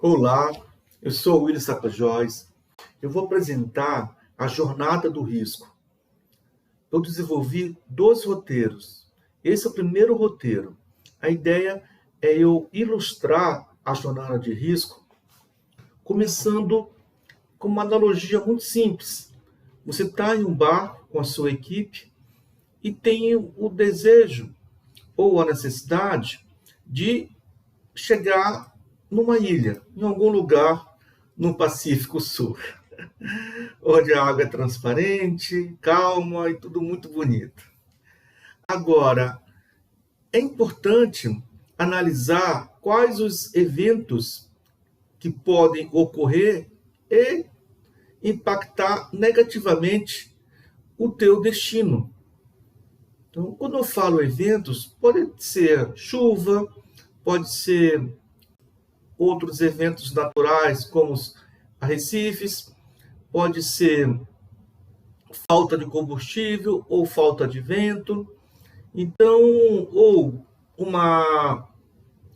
Olá, eu sou o Willis Tapajós. Eu vou apresentar a jornada do risco. Eu desenvolvi 2 roteiros. Esse é o primeiro roteiro. A ideia é eu ilustrar a jornada de risco, começando com uma analogia muito simples. Você está em um barco com a sua equipe e tem o desejo ou a necessidade de chegar numa ilha, em algum lugar no Pacífico Sul, onde a água é transparente, calma e tudo muito bonito. Agora, é importante analisar quais os eventos que podem ocorrer e impactar negativamente o teu destino. Então, quando eu falo eventos, pode ser chuva, pode ser outros eventos naturais, como os arrecifes, pode ser falta de combustível ou falta de vento, então, ou uma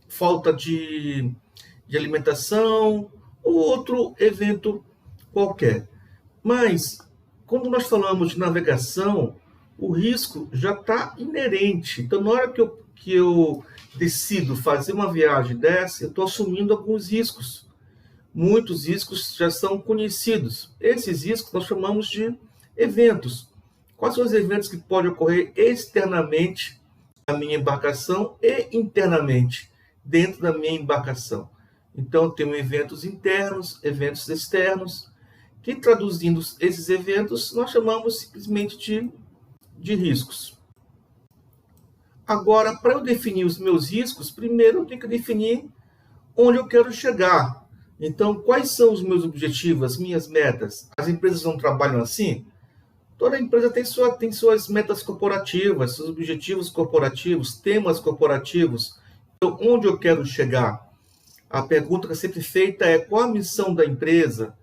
falta de alimentação, ou outro evento qualquer. Mas, quando nós falamos de navegação, o risco já está inerente. Então, na hora que eu decido fazer uma viagem dessa, eu estou assumindo alguns riscos. Muitos riscos já são conhecidos. Esses riscos nós chamamos de eventos. Quais são os eventos que podem ocorrer externamente na minha embarcação e internamente dentro da minha embarcação? Então, eu tenho eventos internos, eventos externos, que traduzindo esses eventos, nós chamamos simplesmente de riscos. Agora, para eu definir os meus riscos, primeiro eu tenho que definir onde eu quero chegar. Então, quais são os meus objetivos, as minhas metas? As empresas não trabalham assim? Toda empresa tem suas metas corporativas, seus objetivos corporativos, temas corporativos. Então, onde eu quero chegar? A pergunta que é sempre feita é: qual a missão da empresa?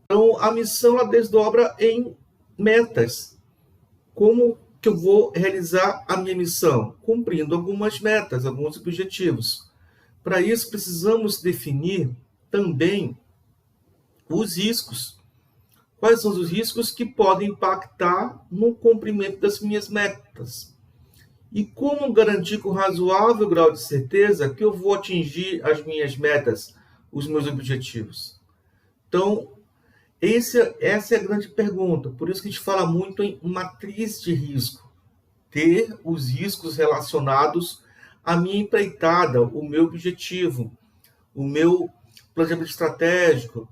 Então, a missão ela desdobra em metas. Como que eu vou realizar a minha missão? Cumprindo algumas metas, alguns objetivos. Para isso, precisamos definir também os riscos. Quais são os riscos que podem impactar no cumprimento das minhas metas? E como garantir com razoável grau de certeza que eu vou atingir as minhas metas, os meus objetivos? Então, essa é a grande pergunta. Por isso que a gente fala muito em matriz de risco. Ter os riscos relacionados à minha empreitada, o meu objetivo, o meu planejamento estratégico,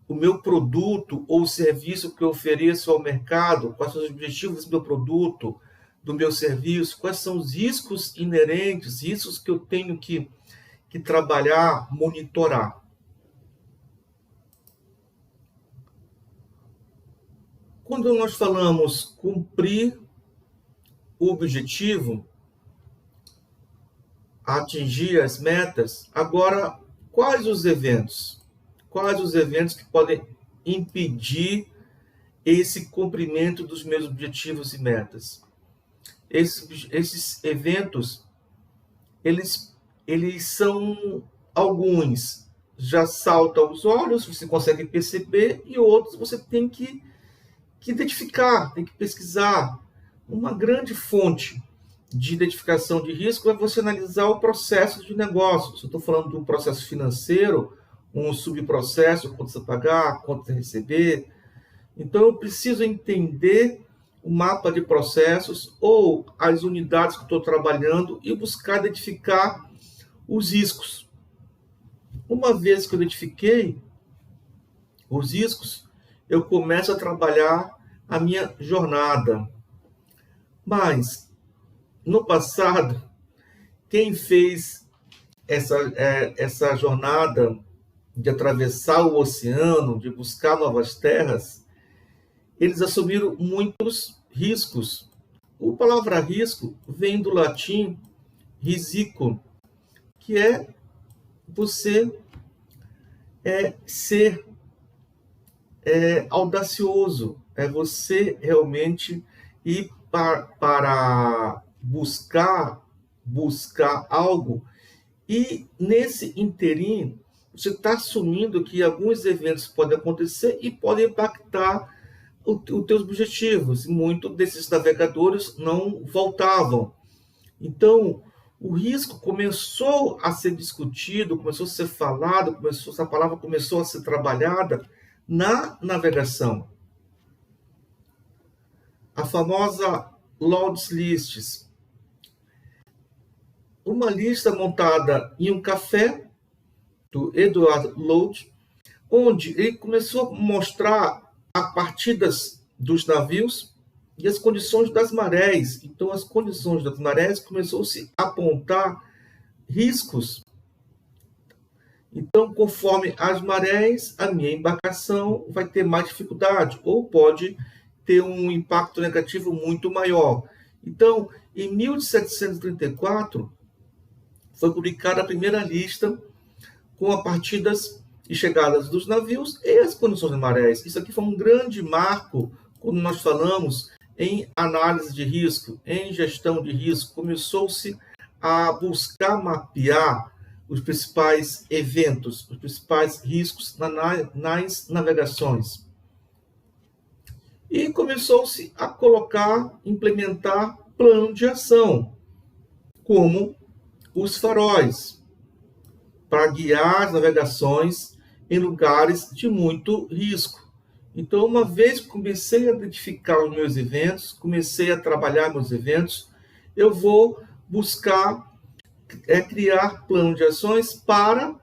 o meu produto ou serviço que eu ofereço ao mercado, quais são os objetivos do meu produto, do meu serviço, quais são os riscos inerentes, riscos que eu tenho que trabalhar, monitorar. Quando nós falamos cumprir o objetivo, atingir as metas, agora, quais os eventos? Quais os eventos que podem impedir esse cumprimento dos meus objetivos e metas? Esses eventos, eles são alguns já saltam aos olhos, você consegue perceber, e outros você tem que identificar, tem que pesquisar. Uma grande fonte de identificação de risco é você analisar o processo de negócio. Se eu estou falando de um processo financeiro, um subprocesso, contas a pagar, contas a receber. Então, eu preciso entender o mapa de processos ou as unidades que estou trabalhando e buscar identificar os riscos. Uma vez que eu identifiquei os riscos, eu começo a trabalhar a minha jornada. Mas, no passado, quem fez essa jornada de atravessar o oceano, de buscar novas terras, eles assumiram muitos riscos. A palavra risco vem do latim risico, que é você ser audacioso, é você realmente ir para buscar algo, e nesse interim você está assumindo que alguns eventos podem acontecer e podem impactar os teus objetivos. E muitos desses navegadores não voltavam. Então, o risco começou a ser discutido, começou a ser falado, essa palavra começou a ser trabalhada na navegação. A famosa Lloyd's Lists, uma lista montada em um café do Edward Lloyd, onde ele começou a mostrar as partidas dos navios e as condições das marés. Então, as condições das marés começou-se a apontar riscos. Então, conforme as marés, a minha embarcação vai ter mais dificuldade ou pode ter um impacto negativo muito maior. Então, em 1734, foi publicada a primeira lista com as partidas e chegadas dos navios e as condições de marés. Isso aqui foi um grande marco quando nós falamos em análise de risco, em gestão de risco. Começou-se a buscar mapear os principais eventos, os principais riscos nas navegações. E começou-se a implementar plano de ação, como os faróis, para guiar as navegações em lugares de muito risco. Então, uma vez que comecei a identificar os meus eventos, comecei a trabalhar meus eventos, eu vou buscar criar plano de ações para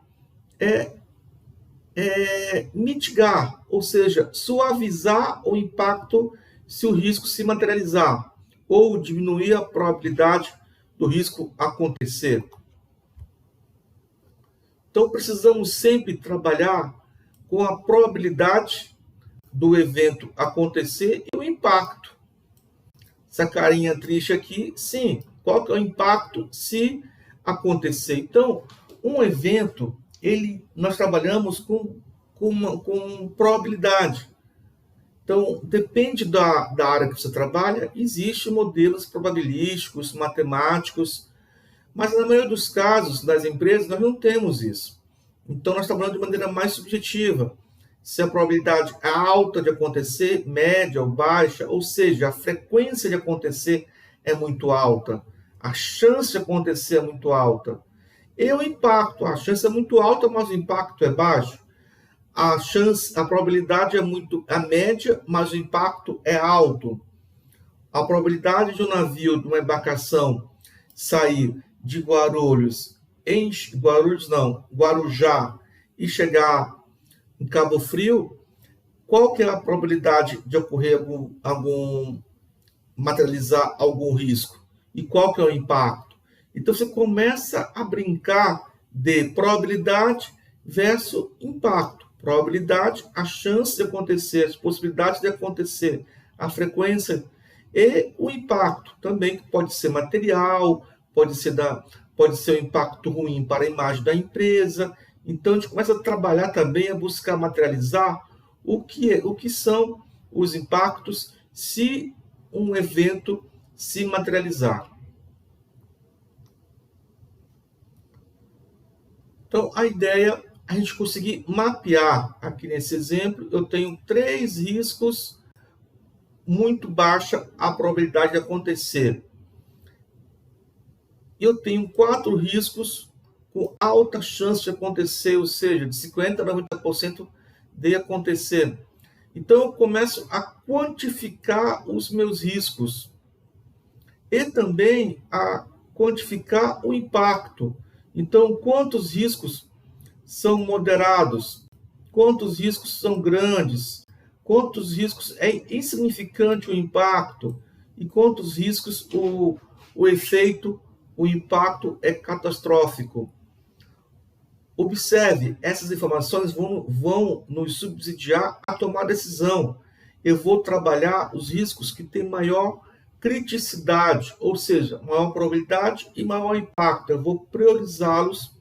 mitigar, ou seja, suavizar o impacto se o risco se materializar, ou diminuir a probabilidade do risco acontecer. Então, precisamos sempre trabalhar com a probabilidade do evento acontecer e o impacto. Essa carinha triste aqui, sim, qual que é o impacto se acontecer? Então, um evento, nós trabalhamos com probabilidade. Então, depende da área que você trabalha, existem modelos probabilísticos, matemáticos, mas na maioria dos casos das empresas nós não temos isso. Então nós trabalhamos de maneira mais subjetiva. Se a probabilidade é alta de acontecer, média ou baixa, ou seja, a frequência de acontecer é muito alta, a chance de acontecer é muito alta. E o impacto, a chance é muito alta, mas o impacto é baixo. A probabilidade é média, mas o impacto é alto. A probabilidade de um navio, de uma embarcação, sair de Guarujá e chegar em Cabo Frio, qual que é a probabilidade de ocorrer materializar algum risco? E qual que é o impacto? Então você começa a brincar de probabilidade versus impacto. Probabilidade, a chance de acontecer, as possibilidades de acontecer, a frequência e o impacto também, que pode ser material, pode ser um impacto ruim para a imagem da empresa. Então, a gente começa a trabalhar também, a buscar materializar o que são os impactos se um evento se materializar. Então, a ideia é a gente conseguir mapear, aqui nesse exemplo, eu tenho 3 riscos, muito baixa a probabilidade de acontecer. Eu tenho 4 riscos com alta chance de acontecer, ou seja, de 50% a 90% de acontecer. Então, eu começo a quantificar os meus riscos e também a quantificar o impacto. Então, quantos riscos são moderados? Quantos riscos são grandes? Quantos riscos é insignificante o impacto? E quantos riscos o efeito, o impacto é catastrófico? Observe, essas informações vão nos subsidiar a tomar decisão. Eu vou trabalhar os riscos que têm maior criticidade, ou seja, maior probabilidade e maior impacto. Eu vou priorizá-los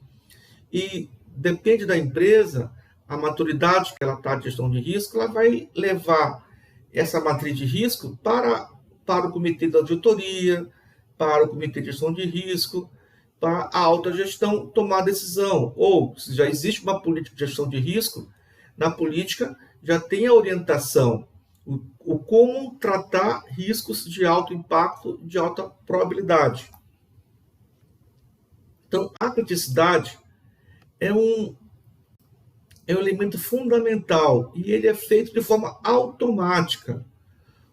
e depende da empresa, a maturidade que ela está de gestão de risco, ela vai levar essa matriz de risco para o comitê da auditoria, para o comitê de gestão de risco, para a alta gestão tomar decisão. Ou, se já existe uma política de gestão de risco, na política já tem a orientação, o como tratar riscos de alto impacto, de alta probabilidade. Então, a criticidade é um elemento fundamental e ele é feito de forma automática.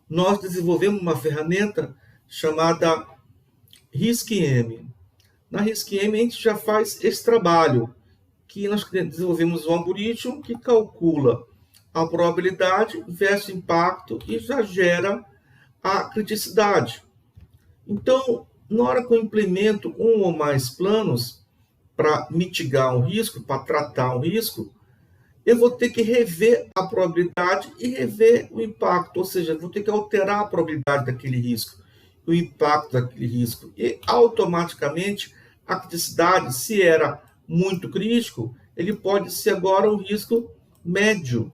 Nós desenvolvemos uma ferramenta chamada RISC-M. Na RISC-M a gente já faz esse trabalho, que nós desenvolvemos um algoritmo que calcula a probabilidade versus impacto e já gera a criticidade. Então, na hora que eu implemento um ou mais planos para mitigar um risco, para tratar um risco, eu vou ter que rever a probabilidade e rever o impacto, ou seja, eu vou ter que alterar a probabilidade daquele risco, o impacto daquele risco. E automaticamente a criticidade, se era muito crítico, ele pode ser agora um risco médio.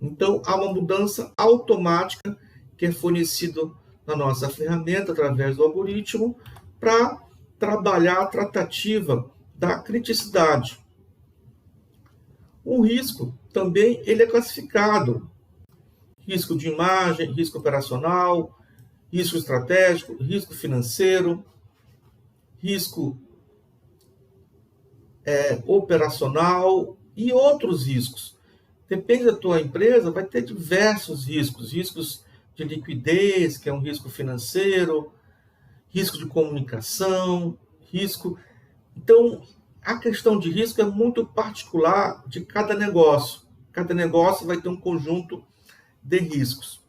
Então, há uma mudança automática que é fornecido na nossa ferramenta, através do algoritmo, para trabalhar a tratativa da criticidade. O risco também ele é classificado. Risco de imagem, risco operacional, risco estratégico, risco financeiro, risco operacional e outros riscos. Depende da tua empresa, vai ter diversos riscos. Riscos de liquidez, que é um risco financeiro, risco de comunicação, risco... Então, a questão de risco é muito particular de cada negócio. Cada negócio vai ter um conjunto de riscos.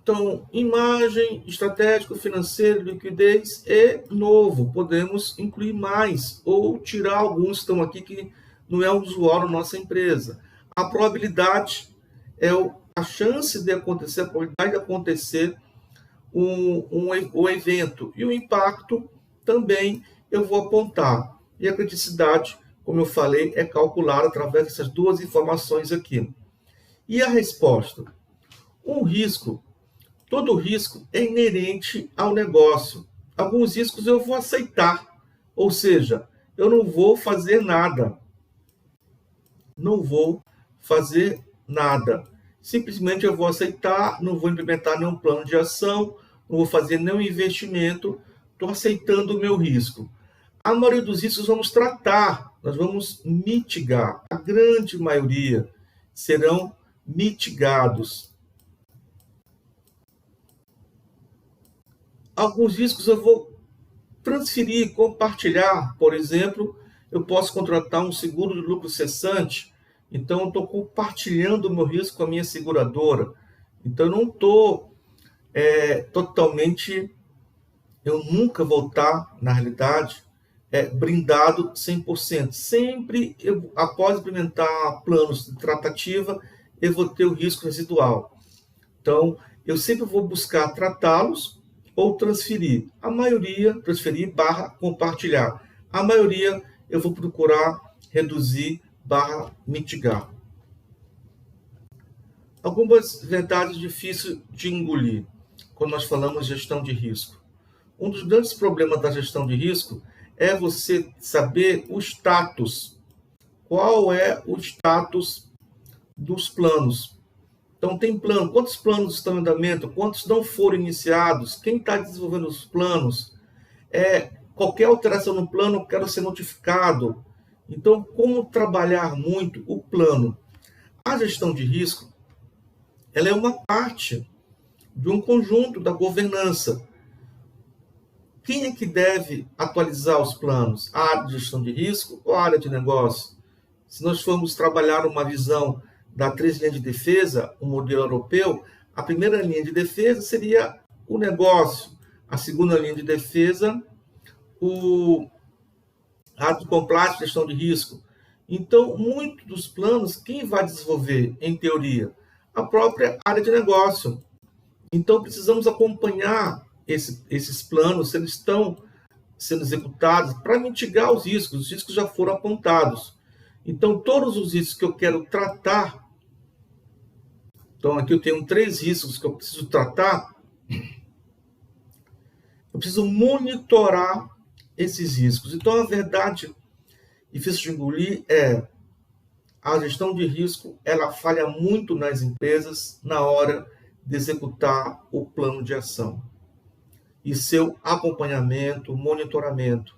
Então, imagem, estratégico, financeiro, liquidez é novo. Podemos incluir mais ou tirar alguns que estão aqui que não é usual na nossa empresa. A probabilidade é a chance de acontecer, a probabilidade de acontecer o evento. E o impacto também eu vou apontar. E a criticidade, como eu falei, é calculada através dessas duas informações aqui. E a resposta? Todo risco é inerente ao negócio. Alguns riscos eu vou aceitar, ou seja, eu não vou fazer nada. Não vou fazer nada. Simplesmente eu vou aceitar, não vou implementar nenhum plano de ação, não vou fazer nenhum investimento, estou aceitando o meu risco. A maioria dos riscos vamos tratar, nós vamos mitigar. A grande maioria serão mitigados. Alguns riscos eu vou transferir, compartilhar. Por exemplo, eu posso contratar um seguro de lucro cessante. Então, eu estou compartilhando o meu risco com a minha seguradora. Então, eu não estou totalmente... Eu nunca vou estar, na realidade, brindado 100%. Sempre, após implementar planos de tratativa, eu vou ter o risco residual. Então, eu sempre vou buscar tratá-los ou transferir. A maioria, transferir / compartilhar. A maioria, eu vou procurar reduzir / mitigar. Algumas verdades difíceis de engolir quando nós falamos de gestão de risco. Um dos grandes problemas da gestão de risco é você saber o status. Qual é o status dos planos? Então, tem plano. Quantos planos estão em andamento? Quantos não foram iniciados? Quem está desenvolvendo os planos? Qualquer alteração no plano, eu quero ser notificado. Então, como trabalhar muito o plano? A gestão de risco, ela é uma parte de um conjunto da governança. Quem é que deve atualizar os planos? A área de gestão de risco ou a área de negócio? Se nós formos trabalhar uma visão da 3 linhas de defesa, o modelo europeu, a primeira linha de defesa seria o negócio, a segunda linha de defesa, a área de compliance, gestão de risco. Então, muitos dos planos, quem vai desenvolver, em teoria? A própria área de negócio. Então, precisamos acompanhar esses planos, se eles estão sendo executados, para mitigar os riscos já foram apontados. Então, todos os riscos que eu quero tratar, então aqui eu tenho 3 riscos que eu preciso tratar, eu preciso monitorar esses riscos. Então, a verdade difícil de engolir é a gestão de risco, ela falha muito nas empresas na hora de executar o plano de ação e seu acompanhamento, monitoramento.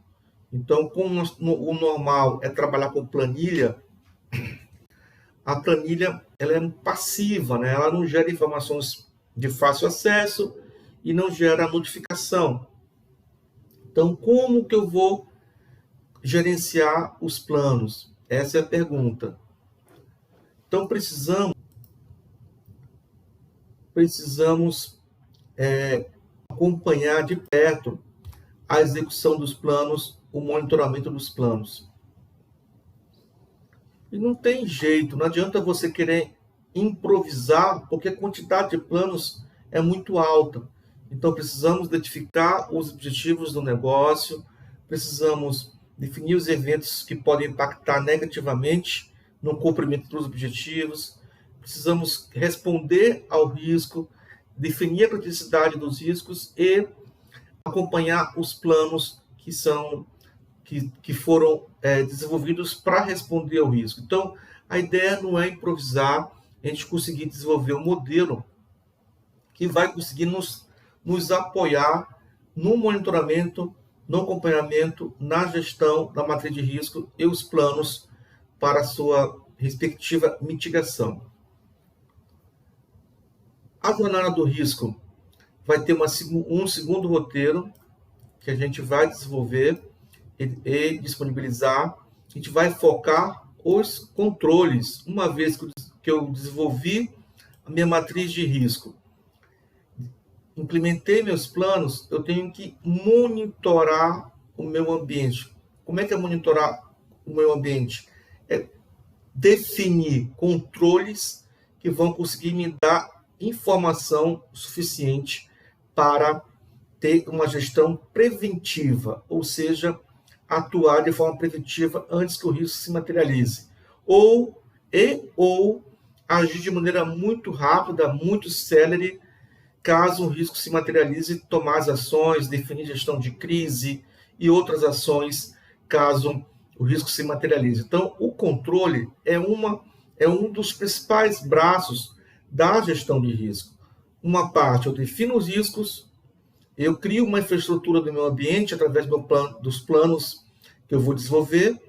Então, como o normal é trabalhar com planilha, a planilha ela é passiva, né? Ela não gera informações de fácil acesso e não gera notificação. Então, como que eu vou gerenciar os planos? Essa é a pergunta. Então, precisamos acompanhar de perto a execução dos planos, o monitoramento dos planos. E não tem jeito, não adianta você querer improvisar, porque a quantidade de planos é muito alta. Então, precisamos identificar os objetivos do negócio, precisamos definir os eventos que podem impactar negativamente no cumprimento dos objetivos, precisamos responder ao risco, definir a criticidade dos riscos e acompanhar os planos que foram desenvolvidos para responder ao risco. Então, a ideia não é improvisar, a gente conseguir desenvolver um modelo que vai conseguir nos apoiar no monitoramento, no acompanhamento, na gestão da matriz de risco e os planos para a sua respectiva mitigação. A jornada do risco vai ter um segundo roteiro que a gente vai desenvolver e disponibilizar. A gente vai focar os controles. Uma vez que eu desenvolvi a minha matriz de risco, implementei meus planos, eu tenho que monitorar o meu ambiente. Como é que é monitorar o meu ambiente? É definir controles que vão conseguir me dar informação suficiente para ter uma gestão preventiva, ou seja, atuar de forma preventiva antes que o risco se materialize, ou agir de maneira muito rápida, muito célere, caso o risco se materialize, tomar as ações, definir gestão de crise e outras ações, caso o risco se materialize. Então, o controle é um dos principais braços da gestão de risco. Uma parte, eu defino os riscos, eu crio uma infraestrutura do meu ambiente através dos planos que eu vou desenvolver,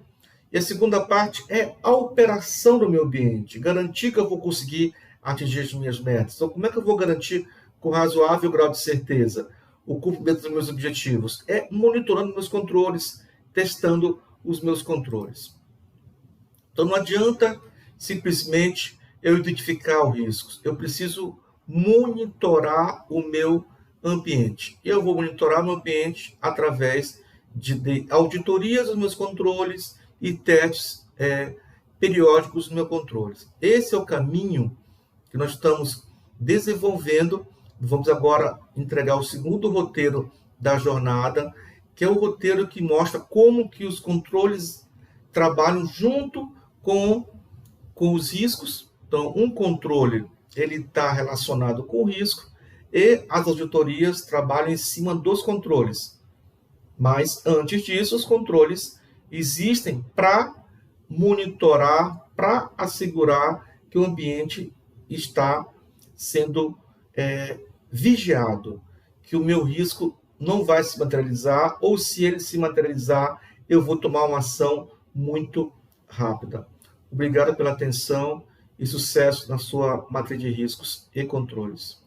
e a segunda parte é a operação do meu ambiente, garantir que eu vou conseguir atingir as minhas metas. Então, como é que eu vou garantir com razoável grau de certeza o cumprimento dos meus objetivos? É monitorando meus controles, testando os meus controles. Então, não adianta simplesmente eu identificar os riscos. Eu preciso monitorar o meu ambiente. Eu vou monitorar o meu ambiente através de auditorias dos meus controles e testes periódicos dos meus controles. Esse é o caminho que nós estamos desenvolvendo. Vamos agora entregar o segundo roteiro da jornada, que é o roteiro que mostra como que os controles trabalham junto com os riscos. Então, um controle ele está relacionado com o risco e as auditorias trabalham em cima dos controles. Mas, antes disso, os controles existem para monitorar, para assegurar que o ambiente está sendo vigiado, que o meu risco não vai se materializar, ou se ele se materializar, eu vou tomar uma ação muito rápida. Obrigado pela atenção e sucesso na sua matriz de riscos e controles.